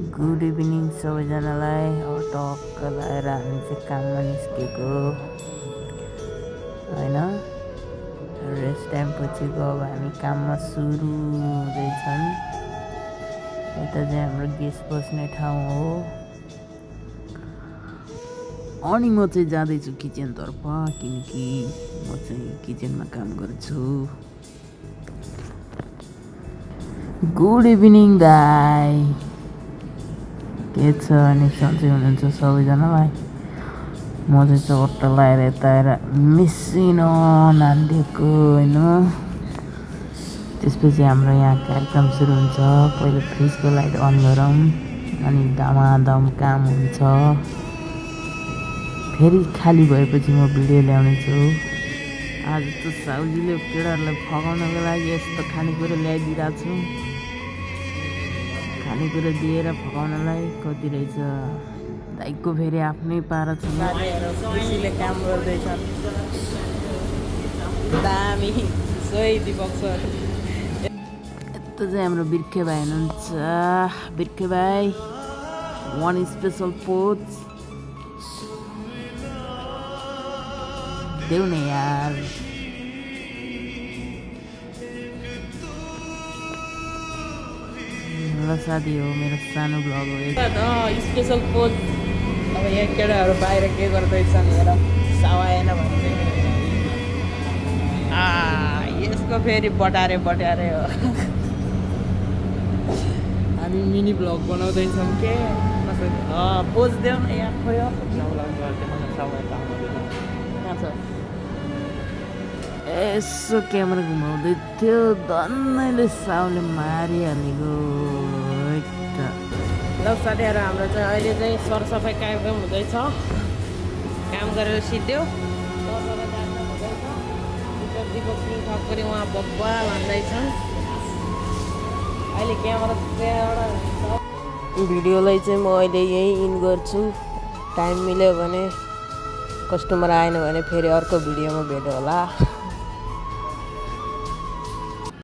Good evening सबैजनालाई। अब टक्क लगाएर हामी चाहिँ काममा निस्केको होइन। रेस्ट टाइमपछिको अब हामी काममा सुरु हुँदैछन्। यता चाहिँ हाम्रो गेस्ट बस्ने ठाउँ हो अनि म चाहिँ जाँदैछु किचनतर्फ किनकि म चाहिँ किचनमा काम गर्छु। गुड इभिनिङ दाइ, के छ अनि सन्चै हुनुहुन्छ सबैजनालाई। म चाहिँ चट्ट लगाएर यता आएर मिसिनो नानिदिएको होइन। त्यसपछि हाम्रो यहाँ कार्यक्रम सुरु हुन्छ। पहिले फ्रिजको लाइट अन गरौँ अनि धमाधम काम हुन्छ। फेरि खाली भएपछि म भिडियो ल्याउने छु। आज त साउजीले केटाहरूलाई फकाउनको लागि यस्तो खानेकुरा ल्याइदिइरहेको छु। खानेकुरा दिएर फकाउनलाई कति रहेछ। दाइको फेरि आफ्नै पारा छ। खुसीले काम गर्दैछन्। दामी सोही दिपक सर। यस्तो चाहिँ हाम्रो बिर्खे भाइ हुनुहुन्छ। बिर्खे भाइ वान स्पेसल पोज देऊ न यार। ल साथी हो मेरो सानो ब्लग हो स्पेसल पोज। अब यहाँ केटाहरू बाहिर के गर्दैछन् हेर सावाएन भन्दै। यसको फेरि बटारे हो। हामी मिनी ब्लग बनाउँदैछौँ के पोज देऊ न यहाँ खोयो। यसो क्यामेरा घुमाउँदै थियो धन्नैले साउले मारिहालेको। ल साथीहरू हाम्रो चाहिँ अहिले चाहिँ सरसफाइ कार्यक्रम हुँदैछ। काम गरेर सिद्धियो दिपक सिंह ठक्करी उहाँ बब्बा भन्दैछन्। अहिले क्यामेरा त्यहाँबाट भिडियोलाई चाहिँ म अहिले यहीँ इन गर्छु। टाइम मिल्यो भने कस्टमर आएन भने फेरि अर्को भिडियोमा भेट होला।